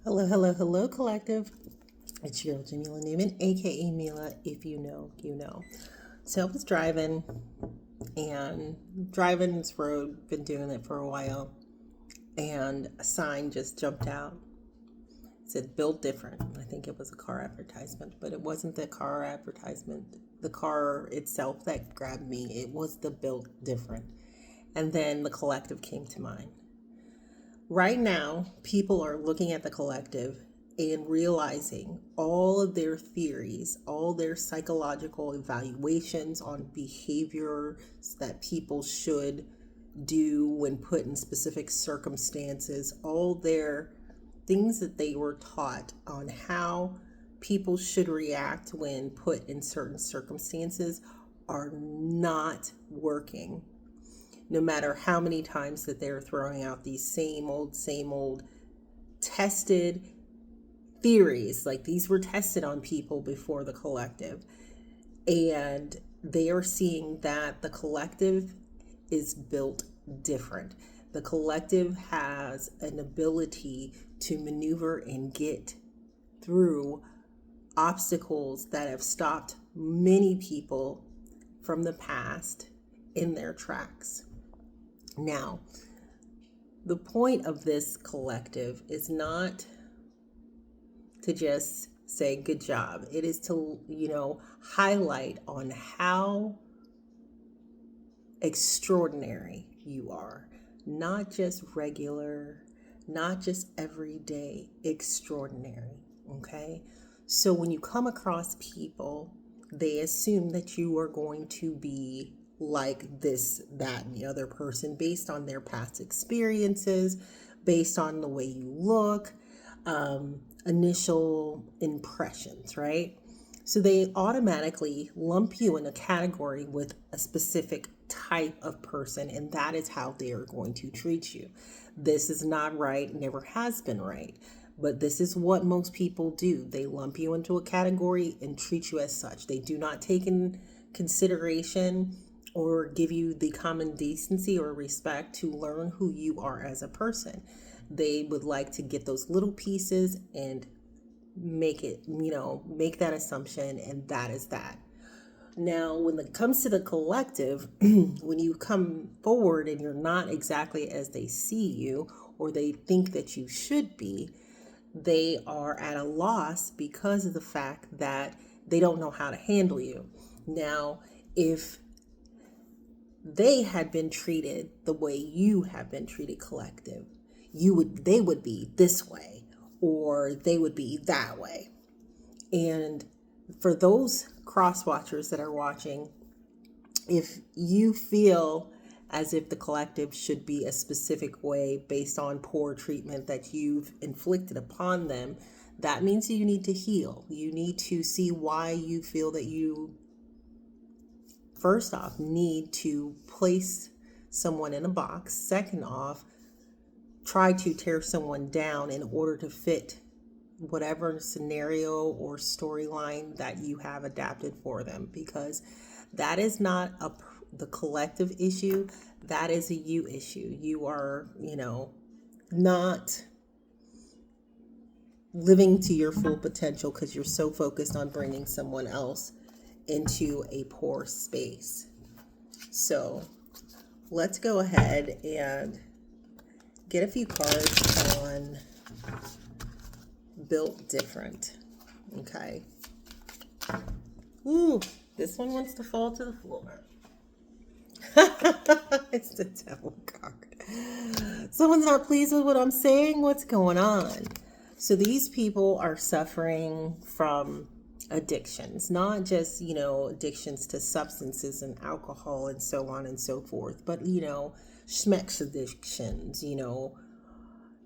Hello, hello, hello, collective. It's your girl, Jamila Newman, aka Mila. If you know, you know. So I was driving this road, been doing it for a while, and a sign just jumped out. It said built different. I think it was a car advertisement, but it wasn't the car advertisement, the car itself that grabbed me. It was the built different. And then the collective came to mind. Right now, people are looking at the collective and realizing all of their theories, all their psychological evaluations on behaviors that people should do when put in specific circumstances, all their things that they were taught on how people should react when put in certain circumstances are not working, no matter how many times that they're throwing out these same old tested theories. Like, these were tested on people before the collective, and they are seeing that the collective is built different. The collective has an ability to maneuver and get through obstacles that have stopped many people from the past in their tracks. Now, the point of this collective is not to just say good job. It is to, highlight on how extraordinary you are. Not just regular, not just everyday, extraordinary. Okay? So when you come across people, they assume that you are going to be like this, that, and the other person based on their past experiences, based on the way you look, initial impressions, right? So they automatically lump you in a category with a specific type of person, and that is how they are going to treat you. This is not right, never has been right. But this is what most people do. They lump you into a category and treat you as such. They do not take in consideration or give you the common decency or respect to learn who you are as a person. They would like to get those little pieces and make that assumption, and that is that. Now, when it comes to the collective, when you come forward and you're not exactly as they see you or they think that you should be, they are at a loss because of the fact that they don't know how to handle you. Now, if they had been treated the way you have been treated, collective, they would be this way or they would be that way. And for those cross watchers that are watching, if you feel as if the collective should be a specific way based on poor treatment that you've inflicted upon them, that means you need to heal. You need to see why you feel that you, first off, need to place someone in a box. Second off, try to tear someone down in order to fit whatever scenario or storyline that you have adapted for them, because that is not the collective issue. That is a you issue. You are, not living to your full potential because you're so focused on bringing someone else into a poor space. So let's go ahead and get a few cards on built different. Okay. Ooh, this one wants to fall to the floor. It's the devil card. Someone's not pleased with what I'm saying. What's going on? So these people are suffering from addictions, not just, addictions to substances and alcohol and so on and so forth, but, schmex addictions,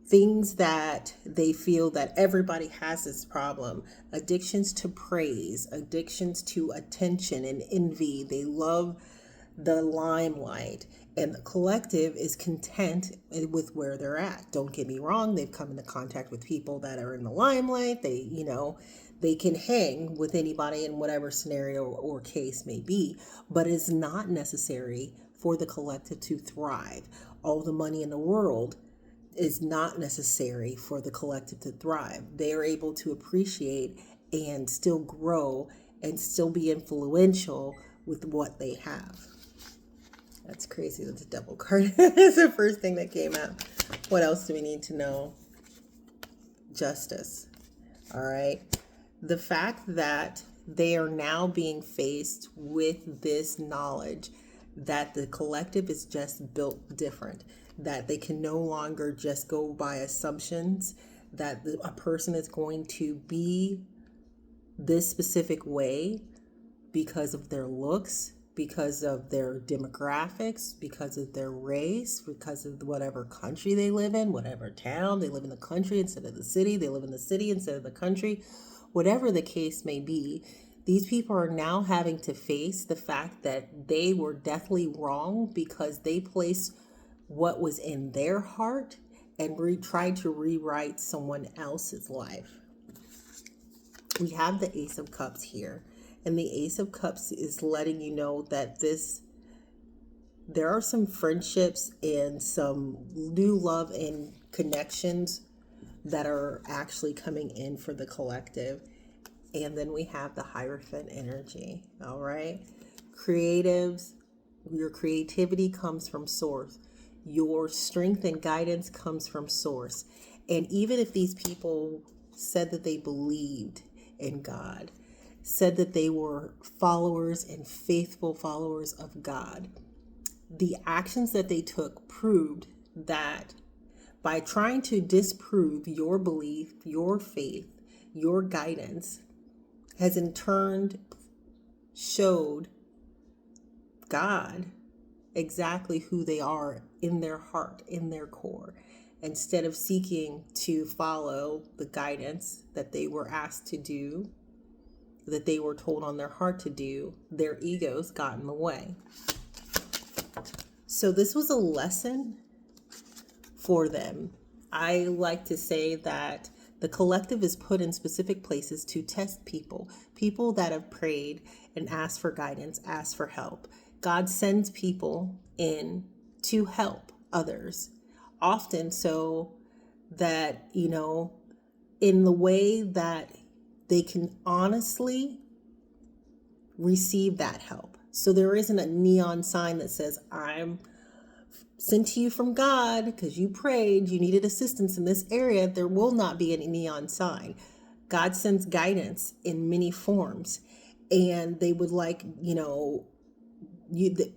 things that they feel that everybody has this problem. Addictions to praise, addictions to attention and envy. They love the limelight, and the collective is content with where they're at. Don't get me wrong, they've come into contact with people that are in the limelight. They can hang with anybody in whatever scenario or case may be, but it's not necessary for the collective to thrive. All the money in the world is not necessary for the collective to thrive. They are able to appreciate and still grow and still be influential with what they have. That's crazy that the devil card is the first thing that came out. What else do we need to know? Justice. All right. The fact that they are now being faced with this knowledge that the collective is just built different, that they can no longer just go by assumptions, that a person is going to be this specific way because of their looks, because of their demographics, because of their race, because of whatever country they live in, whatever town. They live in the country instead of the city. They live in the city instead of the country. Whatever the case may be, these people are now having to face the fact that they were deathly wrong because they placed what was in their heart and tried to rewrite someone else's life. We have the Ace of Cups here. And the Ace of Cups is letting you know that there are some friendships and some new love and connections that are actually coming in for the collective. And then we have the Hierophant energy. All right. Creatives, your creativity comes from source. Your strength and guidance comes from source. And even if these people said that they believed in God, said that they were followers and faithful followers of God, the actions that they took proved that by trying to disprove your belief, your faith, your guidance, has in turn showed God exactly who they are in their heart, in their core. Instead of seeking to follow the guidance that they were asked to do, that they were told on their heart to do, their egos got in the way. So this was a lesson for them. I like to say that the collective is put in specific places to test people that have prayed and asked for guidance, asked for help. God sends people in to help others, often so that, in the way that they can honestly receive that help. So there isn't a neon sign that says, I'm sent to you from God because you prayed, you needed assistance in this area. There will not be any neon sign. God sends guidance in many forms. And they would like,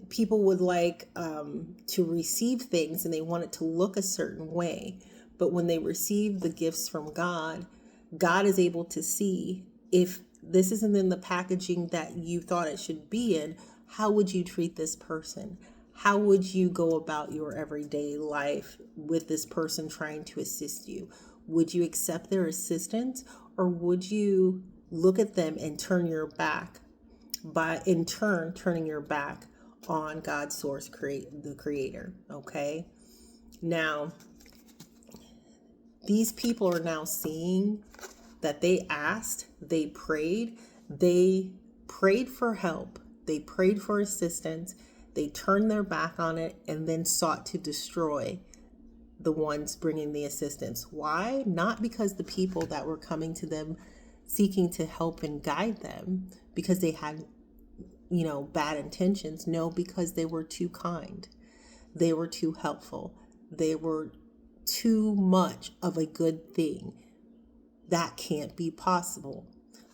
people would like to receive things and they want it to look a certain way. But when they receive the gifts from God, God is able to see if this isn't in the packaging that you thought it should be in, how would you treat this person? How would you go about your everyday life with this person trying to assist you? Would you accept their assistance, or would you look at them and turn your back, by in turn turning your back on God's source, the creator? Okay. Now, these people are now seeing that they asked, they prayed for help, they prayed for assistance, they turned their back on it, and then sought to destroy the ones bringing the assistance. Why? Not because the people that were coming to them seeking to help and guide them, because they had, bad intentions. No, because they were too kind. They were too helpful. They were too much of a good thing. That can't be possible.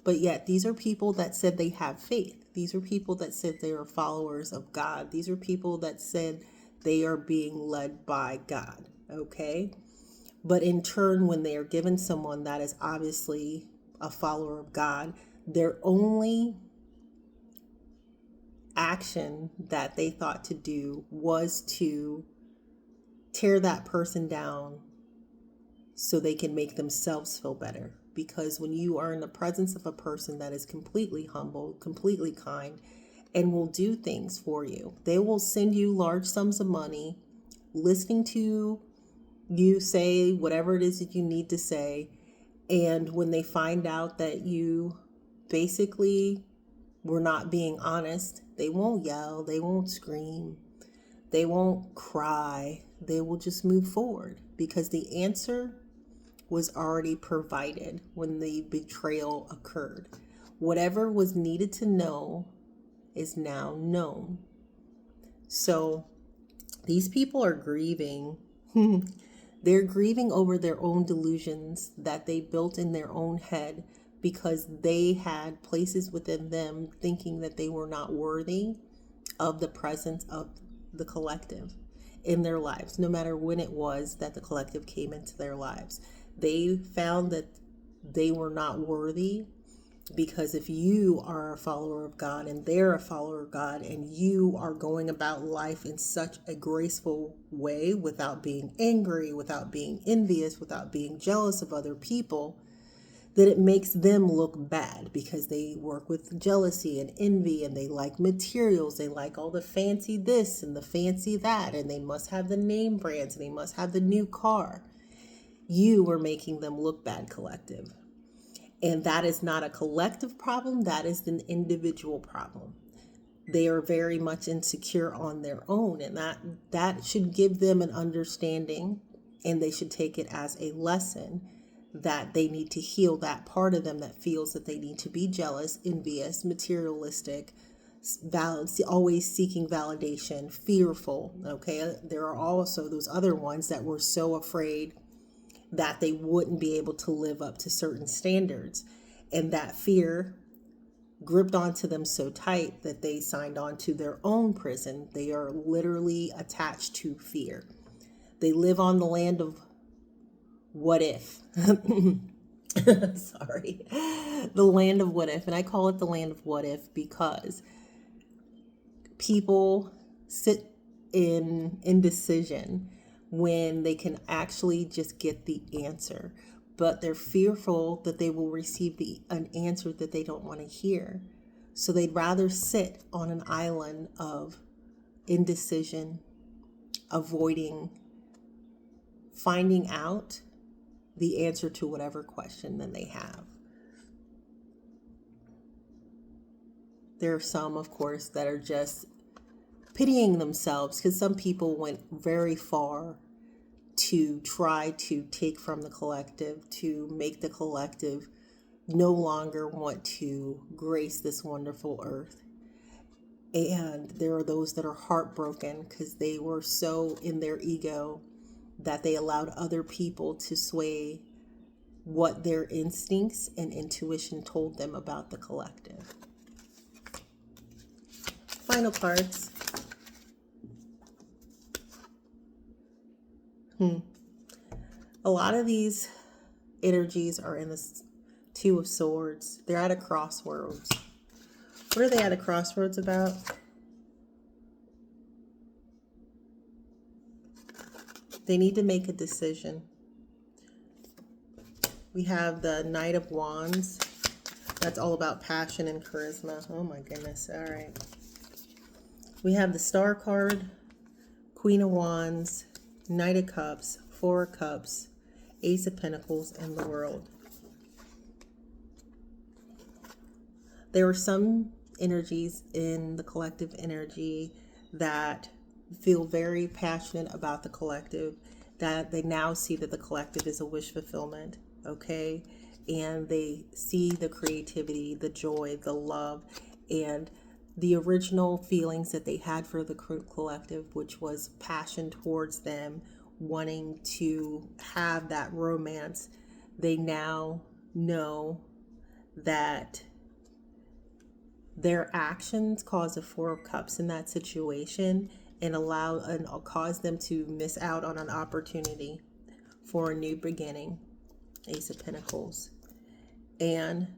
But yet these are people that said they have faith. These are people that said they are followers of God. These are people that said they are being led by God. Okay. But in turn, when they are given someone that is obviously a follower of God, their only action that they thought to do was to tear that person down so they can make themselves feel better. Because when you are in the presence of a person that is completely humble, completely kind, and will do things for you, they will send you large sums of money, listening to you say whatever it is that you need to say. And when they find out that you basically were not being honest, they won't yell, they won't scream, they won't cry, they will just move forward because the answer was already provided when the betrayal occurred. Whatever was needed to know is now known. So these people are grieving. They're grieving over their own delusions that they built in their own head because they had places within them thinking that they were not worthy of the presence of the collective in their lives, no matter when it was that the collective came into their lives. They found that they were not worthy because if you are a follower of God and they're a follower of God and you are going about life in such a graceful way without being angry, without being envious, without being jealous of other people, that it makes them look bad because they work with jealousy and envy and they like materials. They like all the fancy this and the fancy that, and they must have the name brands and they must have the new car. You are making them look bad, collective. And that is not a collective problem. That is an individual problem. They are very much insecure on their own, and that should give them an understanding, and they should take it as a lesson that they need to heal that part of them that feels that they need to be jealous, envious, materialistic, always seeking validation, fearful. Okay, there are also those other ones that were so afraid that they wouldn't be able to live up to certain standards, and that fear gripped onto them so tight that they signed on to their own prison. They are literally attached to fear. They live on the land of what if. Sorry. The land of what if. And I call it the land of what if because people sit in indecision when they can actually just get the answer, but they're fearful that they will receive an answer that they don't want to hear. So they'd rather sit on an island of indecision, avoiding finding out the answer to whatever question that they have. There are some, of course, that are just pitying themselves because some people went very far to try to take from the collective, to make the collective no longer want to grace this wonderful earth. And there are those that are heartbroken because they were so in their ego that they allowed other people to sway what their instincts and intuition told them about the collective. Final cards. A lot of these energies are in the Two of Swords. They're at a crossroads. What are they at a crossroads about? They need to make a decision. We have the Knight of Wands. That's all about passion and charisma. Oh my goodness. All right. We have the Star card, Queen of Wands, Knight of Cups, Four of Cups, Ace of Pentacles, and the World. There are some energies in the collective energy that feel very passionate about the collective, that they now see that the collective is a wish fulfillment, okay? And they see the creativity, the joy, the love, and the original feelings that they had for the collective, which was passion towards them, wanting to have that romance. They now know that their actions cause a Four of Cups in that situation and cause them to miss out on an opportunity for a new beginning, Ace of Pentacles, and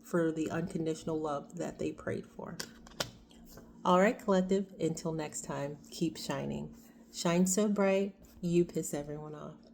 for the unconditional love that they prayed for. All right, collective, until next time, keep shining. Shine so bright, you piss everyone off.